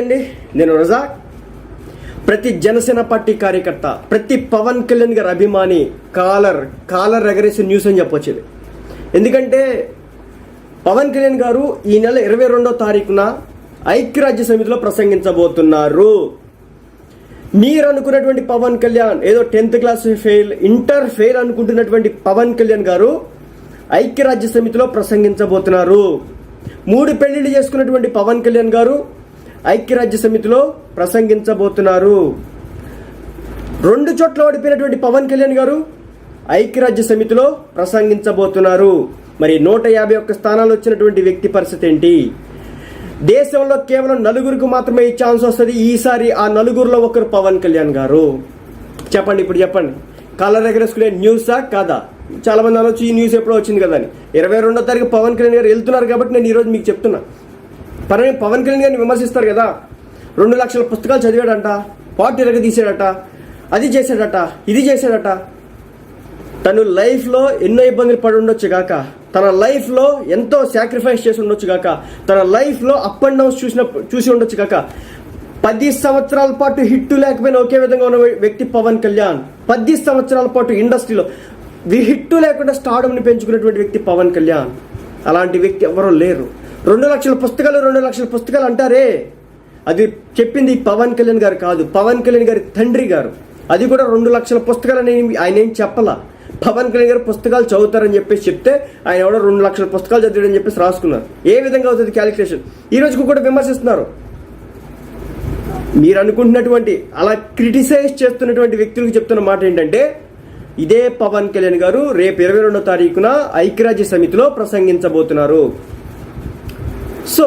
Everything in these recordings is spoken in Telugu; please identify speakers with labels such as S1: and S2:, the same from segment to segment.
S1: అండి, నేను రజాక్. ప్రతి జనసేన పార్టీ కార్యకర్త, ప్రతి పవన్ కళ్యాణ్ గారి అభిమాని కాలర్ ఎగరేసే న్యూస్ అని చెప్పొచ్చు ఇది. ఎందుకంటే పవన్ కళ్యాణ్ గారు ఈ నెల 22వ తారీఖున ఐక్యరాజ్య సమితిలో ప్రసంగించబోతున్నారు. మీరు అనుకున్నటువంటి పవన్ కళ్యాణ్ ఏదో 10th class fail, inter fail అనుకుంటున్నటువంటి పవన్ కళ్యాణ్ గారు ఐక్యరాజ్య సమితిలో ప్రసంగించబోతున్నారు. 3 పెళ్లిళ్ళు చేసుకున్నటువంటి పవన్ కళ్యాణ్ గారు ఐక్యరాజ్య సమితిలో ప్రసంగించబోతున్నారు. 2 చోట్ల ఓడిపోయినటువంటి పవన్ కళ్యాణ్ గారు ఐక్యరాజ్య సమితిలో ప్రసంగించబోతున్నారు. మరి 151 స్థానాలు వచ్చినటువంటి వ్యక్తి పరిస్థితి ఏంటి? దేశంలో కేవలం 4 మాత్రమే ఈ ఛాన్స్ వస్తుంది. ఈసారి ఆ 4లో ఒకరు పవన్ కళ్యాణ్ గారు. చెప్పండి, ఇప్పుడు చెప్పండి, కాలర్ ఎగరేసుకునే న్యూసా కాదా? చాలా మంది అనొచ్చు ఈ న్యూస్ ఎప్పుడో వచ్చింది కదా అని. 22వ తారీఖు పవన్ కళ్యాణ్ గారు వెళ్తున్నారు కాబట్టి నేను ఈరోజు మీకు చెప్తున్నా. పవన్ కళ్యాణ్ గారిని విమర్శిస్తారు కదా, 2 లక్షల పుస్తకాలు చదివాడంట, పార్టీ తీసాడట, అది చేశాడట, ఇది చేశాడట. తను లైఫ్లో ఎన్నో ఇబ్బందులు పడి ఉండొచ్చు గాక, తన లైఫ్లో ఎంతో సాక్రిఫైస్ చేసి ఉండొచ్చు గాక, తన లైఫ్లో అప్ అండ్ డౌన్స్ చూసి ఉండొచ్చు గాక. 10 సంవత్సరాల పాటు హిట్టు లేకపోయినా ఒకే విధంగా ఉన్న వ్యక్తి పవన్ కళ్యాణ్. 10 సంవత్సరాల పాటు ఇండస్ట్రీలో హిట్టు లేకుండా స్టార్డమ్ని పెంచుకున్నటువంటి వ్యక్తి పవన్ కళ్యాణ్. అలాంటి వ్యక్తి ఎవరో లేరు. 2 లక్షల పుస్తకాలు అంటారే, అది చెప్పింది పవన్ కళ్యాణ్ గారు కాదు, పవన్ కళ్యాణ్ గారి తండ్రి గారు. అది కూడా 2 లక్షల పుస్తకాలు అని ఆయన ఏం చెప్పలా. పవన్ కళ్యాణ్ గారు పుస్తకాలు చదువుతారని చెప్పేసి చెప్తే ఆయన ఎవడో 2 లక్షల పుస్తకాలు చదివాడని చెప్పేసి రాసుకున్నారు. ఏ విధంగా అవుతుంది క్యాలిక్యులేషన్? ఈ రోజుకు కూడా విమర్శిస్తున్నారు. మీరు అనుకుంటున్నటువంటి అలా క్రిటిసైజ్ చేస్తున్నటువంటి వ్యక్తులకు చెప్తున్న మాట ఏంటంటే, ఇదే పవన్ కళ్యాణ్ గారు రేపు 22వ తారీఖున ఐక్యరాజ్య సమితిలో ప్రసంగించబోతున్నారు. సో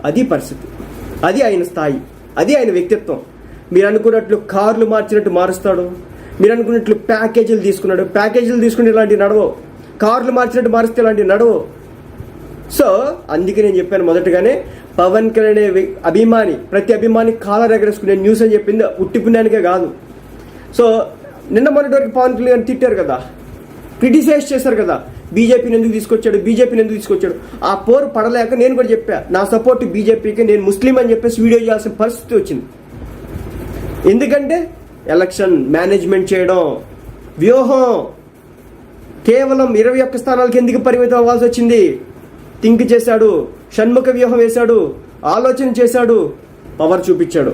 S1: అది పరిస్థితి, అది ఆయన స్థాయి, అది ఆయన వ్యక్తిత్వం. మీరు అనుకున్నట్లు కార్లు మార్చినట్టు మారుస్తాడు, మీరు అనుకున్నట్లు ప్యాకేజీలు తీసుకుని ఇలాంటివి నడవవు. కార్లు మార్చినట్టు మారిస్తే ఇలాంటివి నడవవు. సో అందుకే నేను చెప్పాను మొదటగానే, పవన్ కళ్యాణ్ అభిమాని, ప్రతి అభిమాని కాలర్ ఎగరేసుకునే న్యూస్ అని చెప్పింది ఉట్టి పుణ్యానికే కాదు. సో నిన్న మొన్నటి వరకు పవన్ కళ్యాణ్ తిట్టారు కదా, క్రిటిసైజ్ చేశారు కదా, బీజేపీని ఎందుకు తీసుకొచ్చాడు. ఆ పోరు పడలేక నేను కూడా చెప్పా, నా సపోర్ట్ బీజేపీకి, నేను ముస్లిం అని చెప్పేసి వీడియో చేయాల్సిన పరిస్థితి వచ్చింది. ఎందుకంటే ఎలక్షన్ మేనేజ్మెంట్ చేయడం వ్యూహం. కేవలం 21 స్థానాలకి ఎందుకు పరిమితం అవ్వాల్సి వచ్చింది? థింక్ చేశాడు, షణ్ముఖ వ్యూహం వేశాడు, ఆలోచన చేశాడు, పవర్ చూపించాడు.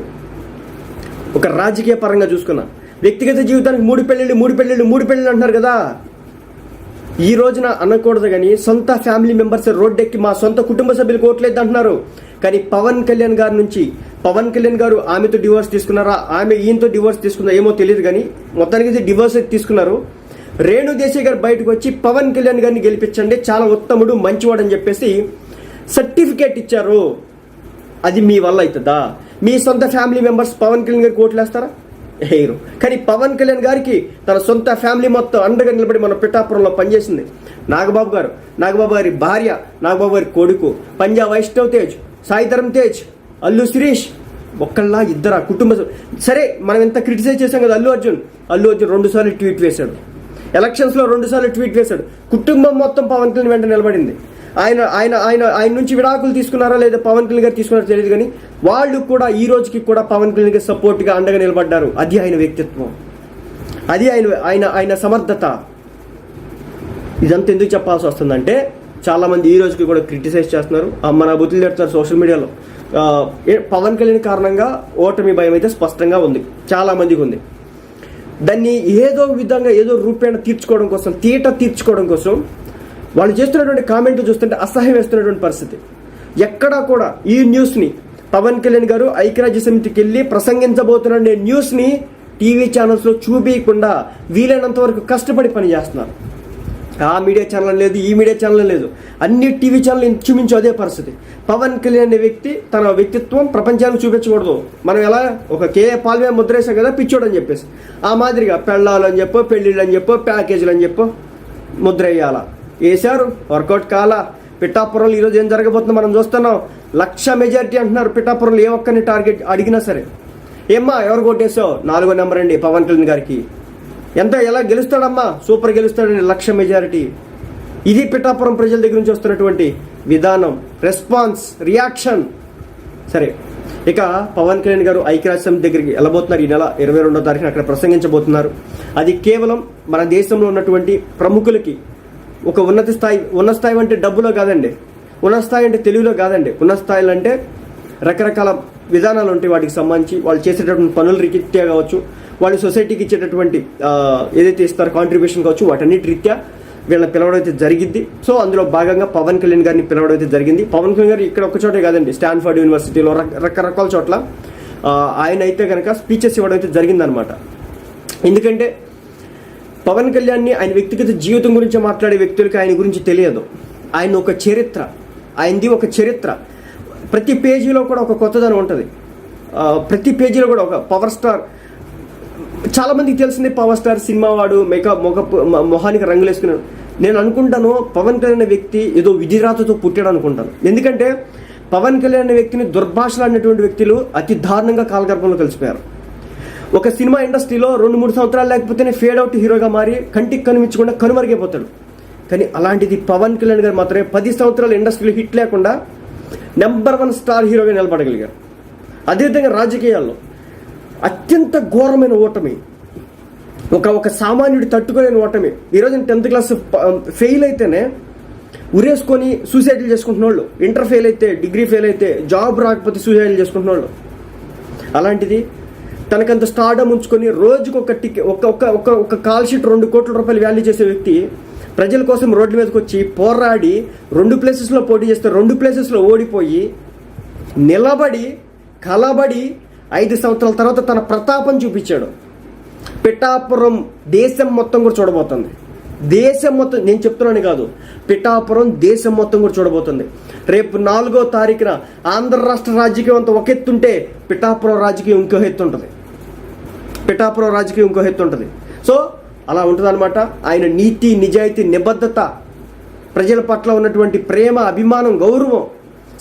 S1: ఒక రాజకీయ పరంగా చూసుకున్నా, వ్యక్తిగత జీవితానికి 3 పెళ్ళిళ్ళు అంటున్నారు కదా. ఈ రోజున అనకూడదు కానీ సొంత ఫ్యామిలీ మెంబర్స్ రోడ్డెక్కి మా సొంత కుటుంబ సభ్యులకు ఓట్లేదు అంటున్నారు. కానీ పవన్ కళ్యాణ్ గారు ఆమెతో డివోర్స్ తీసుకున్నారా, ఆమె ఈయనతో డివోర్స్ తీసుకున్నారా ఏమో తెలియదు, కానీ మొత్తానికి డివోర్స్ తీసుకున్నారు. రేణు దేశాయ్ గారు బయటకు వచ్చి పవన్ కళ్యాణ్ గారిని గెలిపించండి, చాలా ఉత్తముడు, మంచివాడు అని చెప్పేసి సర్టిఫికేట్ ఇచ్చారు. అది మీ వల్ల అవుతుందా? మీ సొంత ఫ్యామిలీ మెంబర్స్ పవన్ కళ్యాణ్ గారికి ఓట్లేస్తారా? వేయరు. కానీ పవన్ కళ్యాణ్ గారికి తన సొంత ఫ్యామిలీ మొత్తం అండగా నిలబడి మన పిఠాపురంలో పనిచేసింది. నాగబాబు గారి భార్య, నాగబాబు గారి కొడుకు, పంజా వైష్ణవ్ తేజ్, సాయిధరమ్ తేజ్, అల్లు శిరీష్, ఒక్కళ్ళ ఇద్దరా కుటుంబ. సరే, మనం ఎంత క్రిటిసైజ్ చేశాం కదా, అల్లు అర్జున్ 2 సార్లు ట్వీట్ వేశాడు, ఎలక్షన్స్లో 2 సార్లు ట్వీట్ వేశాడు. కుటుంబం మొత్తం పవన్ కళ్యాణ్ వెంట నిలబడింది. ఆయన నుంచి విడాకులు తీసుకున్నారా లేదా పవన్ కళ్యాణ్ గారు తీసుకున్నారో తెలియదు, కానీ వాళ్ళు కూడా ఈ రోజుకి కూడా పవన్ కళ్యాణ్ గారి సపోర్ట్గా అండగా నిలబడ్డారు. అది ఆయన వ్యక్తిత్వం, అది ఆయన సమర్థత. ఇదంతా ఎందుకు చెప్పాల్సి వస్తుందంటే, చాలా మంది ఈ రోజుకి కూడా క్రిటిసైజ్ చేస్తున్నారు, అమ్మ నా బుద్ధులు తెడుతున్నారు సోషల్ మీడియాలో. పవన్ కళ్యాణ్ కారణంగా ఓటమి భయం అయితే స్పష్టంగా ఉంది, చాలా మందికి ఉంది. దాన్ని ఏదో విధంగా ఏదో రూపేణ తీర్చుకోవడం కోసం వాళ్ళు చేస్తున్నటువంటి కామెంట్లు చూస్తుంటే అసహ్యం వేస్తున్నటువంటి పరిస్థితి. ఎక్కడా కూడా ఈ న్యూస్ని, పవన్ కళ్యాణ్ గారు ఐక్యరాజ్య సమితికి వెళ్ళి ప్రసంగించబోతున్న న్యూస్ని టీవీ ఛానల్స్లో చూపించకుండా వీలైనంత వరకు కష్టపడి పని చేస్తున్నారు. ఆ మీడియా ఛానల్ లేదు, ఈ మీడియా ఛానల్ లేదు, అన్ని టీవీ ఛానల్ చూపించు అదే పరిస్థితి. పవన్ కళ్యాణ్ అనే వ్యక్తి తన వ్యక్తిత్వం ప్రపంచానికి చూపించకూడదు. మనం ఎలా ఒక పాల్వే ముద్ర వేసాం కదా పిచ్చోడు అని చెప్పేసి, ఆ మాదిరిగా పెళ్ళాలు అని చెప్పో, పెళ్ళిళ్ళు అని చెప్పో, ప్యాకేజీలు అని చెప్పో ముద్ర వేయాలా, వేశారు, వర్కౌట్ కాలా. పిఠాపురంలో ఈరోజు ఏం జరగబోతుందో మనం చూస్తున్నాం. 1,00,000 మెజారిటీ అంటున్నారు పిఠాపురంలో. ఏ ఒక్కరిని టార్గెట్ అడిగినా సరే, ఏమ్మా ఎవరు కొట్టేసావు? 4వ నెంబర్ అండి పవన్ కళ్యాణ్ గారికి. ఎలా గెలుస్తాడమ్మా? Super గెలుస్తాడండి, 1,00,000 majority. ఇది పిఠాపురం ప్రజల దగ్గర నుంచి వస్తున్నటువంటి విధానం, రెస్పాన్స్, రియాక్షన్. సరే, ఇక పవన్ కళ్యాణ్ గారు ఐక్యరాజ్య సమితి దగ్గరికి వెళ్ళబోతున్నారు. ఈ నెల 22వ తారీఖున అక్కడ ప్రసంగించబోతున్నారు. అది కేవలం మన దేశంలో ఉన్నటువంటి ప్రముఖులకి ఒక ఉన్నత స్థాయి అంటే డబ్బులో కాదండి, ఉన్నత స్థాయి అంటే తెలివిలో కాదండి. ఉన్నత స్థాయిలు అంటే రకరకాల విధానాలు ఉంటాయి, వాటికి సంబంధించి వాళ్ళు చేసేటటువంటి పనుల రీత్యా కావచ్చు, వాళ్ళు సొసైటీకి ఇచ్చేటటువంటి ఏదైతే ఇస్తారో కాంట్రిబ్యూషన్ కావచ్చు, వాటన్నిటి రీత్యా వీళ్ళని పిలవడం అయితే జరిగింది. సో అందులో భాగంగా పవన్ కళ్యాణ్ గారిని పిలవడం అయితే జరిగింది. పవన్ కళ్యాణ్ గారు ఇక్కడ ఒక చోటే కాదండి, స్టాన్ఫర్డ్ యూనివర్సిటీలో రకరకాల చోట్ల ఆయన అయితే కనుక స్పీచెస్ ఇవ్వడం అయితే జరిగిందనమాట. ఎందుకంటే పవన్ కళ్యాణ్ని ఆయన వ్యక్తిగత జీవితం గురించి మాట్లాడే వ్యక్తులకి ఆయన గురించి తెలియదు. ఆయన ఒక చరిత్ర, ఆయనది ఒక చరిత్ర. ప్రతి పేజీలో కూడా ఒక కొత్తదనం ఉంటుంది. ప్రతి పేజీలో కూడా ఒక పవర్ స్టార్, చాలా మందికి తెలిసిందే పవర్ స్టార్ సినిమా వాడు మొహానికి రంగులు వేసుకున్నాడు. నేను అనుకుంటాను పవన్ కళ్యాణ్ వ్యక్తి ఏదో విధిరాతతో పుట్టాడు అనుకుంటాను. ఎందుకంటే పవన్ కళ్యాణ్ వ్యక్తిని దుర్భాషలాడినటువంటి వ్యక్తులు అతి దారుణంగా కాలగర్భంలో కలిసిపోయారు. ఒక సినిమా ఇండస్ట్రీలో 2-3 సంవత్సరాలు లేకపోతేనే ఫేడ్ అవుట్ హీరోగా మారి కంటికి కనిపించకుండా కనుమరుగైపోతాడు. కానీ అలాంటిది పవన్ కళ్యాణ్ గారు మాత్రమే 10 సంవత్సరాలు ఇండస్ట్రీలో హిట్ లేకుండా నెంబర్ 1 స్టార్ హీరోగా నిలబడగలిగారు. అదేవిధంగా రాజకీయాల్లో అత్యంత ఘోరమైన ఓటమి, ఒక సామాన్యుడు తట్టుకోలేని ఓటమి. ఈరోజు 10th క్లాస్ ఫెయిల్ అయితేనే ఉరేసుకొని సూసైడ్లు చేసుకుంటున్న వాళ్ళు, ఇంటర్ ఫెయిల్ అయితే, డిగ్రీ ఫెయిల్ అయితే, జాబ్ రాకపోతే సూసైడ్లు చేసుకుంటున్న వాళ్ళు. అలాంటిది తనకంత స్టార్డమ్ ఉంచుకొని రోజుకు ఒక కాల్ షీట్ 2 కోట్ల రూపాయలు వాల్యూ చేసే వ్యక్తి ప్రజల కోసం రోడ్ల మీదకి వచ్చి పోరాడి 2 ప్లేసెస్లో పోటీ చేస్తే 2 ప్లేసెస్లో ఓడిపోయి నిలబడి కలబడి 5 సంవత్సరాల తర్వాత తన ప్రతాపం చూపించాడు. పిఠాపురం దేశం మొత్తం కూడా చూడబోతుంది. దేశం మొత్తం, నేను చెప్తున్నాను కాదు, పిఠాపురం దేశం మొత్తం కూడా చూడబోతుంది. రేపు 4వ తారీఖున ఆంధ్ర రాష్ట్ర రాజకీయం అంతా ఒక ఎత్తుంటే పిఠాపురం రాజకీయం ఇంకో ఎత్తు ఉంటుంది. పిఠాపురం రాజకీయం ఇంకో ఎత్తు ఉంటుంది. సో అలా ఉంటుందన్నమాట. ఆయన నీతి, నిజాయితీ, నిబద్ధత, ప్రజల పట్ల ఉన్నటువంటి ప్రేమ, అభిమానం, గౌరవం,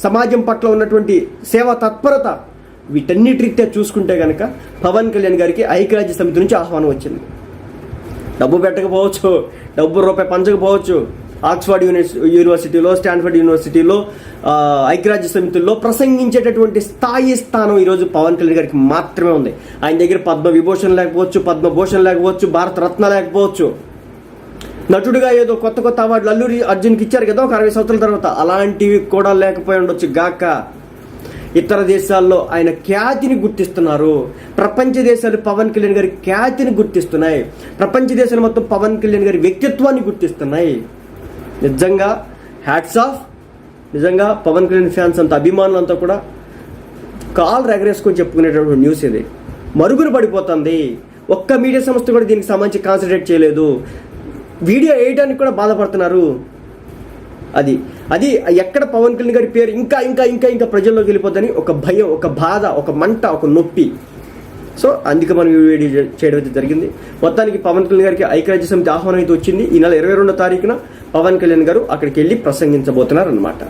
S1: సమాజం పట్ల ఉన్నటువంటి సేవా తత్పరత, వీటన్నిటి రీత్యా చూసుకుంటే కనుక పవన్ కళ్యాణ్ గారికి ఐక్యరాజ్య సమితి నుంచి ఆహ్వానం వచ్చింది. డబ్బు పెట్టకపోవచ్చు, డబ్బు రూపాయి పంచకపోవచ్చు. ఆక్స్ఫర్డ్ యూనివర్సిటీలో, స్టాన్ఫర్డ్ యూనివర్సిటీలో, ఐక్యరాజ్య సమితుల్లో ప్రసంగించేటటువంటి స్థానం ఈరోజు పవన్ కళ్యాణ్ గారికి మాత్రమే ఉంది. ఆయన దగ్గర పద్మవిభూషణ్ లేకపోవచ్చు, పద్మభూషణ్ లేకపోవచ్చు, భారత రత్న లేకపోవచ్చు. నటుడిగా ఏదో కొత్త అవార్డులు అల్లూరి అర్జున్కి ఇచ్చారు కదా ఒక 60 సంవత్సరాల తర్వాత, అలాంటివి కూడా లేకపోయి ఉండొచ్చు గాక. ఇతర దేశాల్లో ఆయన ఖ్యాతిని గుర్తిస్తున్నారు. ప్రపంచ దేశాలు పవన్ కళ్యాణ్ గారి ఖ్యాతిని గుర్తిస్తున్నాయి. ప్రపంచ దేశాలు మొత్తం పవన్ కళ్యాణ్ గారి వ్యక్తిత్వాన్ని గుర్తిస్తున్నాయి. నిజంగా హ్యాట్స్ ఆఫ్. నిజంగా పవన్ కళ్యాణ్ ఫ్యాన్స్ అంతా, అభిమానులంతా కూడా కాళ్ళు ఎగరేసుకొని చెప్పుకునేటటువంటి న్యూస్ ఇది. మరుగున పడిపోతుంది. ఒక్క మీడియా సంస్థ కూడా దీనికి సంబంధించి కాన్సన్ట్రేట్ చేయలేదు. వీడియో వేయడానికి కూడా బాధపడుతున్నారు. అది ఎక్కడ పవన్ కళ్యాణ్ గారి పేరు ఇంకా ఇంకా ఇంకా ఇంకా ప్రజల్లోకి వెళ్ళిపోద్దని ఒక భయం, ఒక బాధ, ఒక మంట, ఒక నొప్పి. సో అందుకే మనం ఈ వీడియో చేయడం అయితే జరిగింది. మొత్తానికి పవన్ కళ్యాణ్ గారికి ఐక్యరాజ్య సమితి ఆహ్వానం అయితే వచ్చింది. ఈ నెల 22వ తారీఖున పవన్ కళ్యాణ్ గారు అక్కడికి వెళ్ళి ప్రసంగించబోతున్నారు అన్నమాట.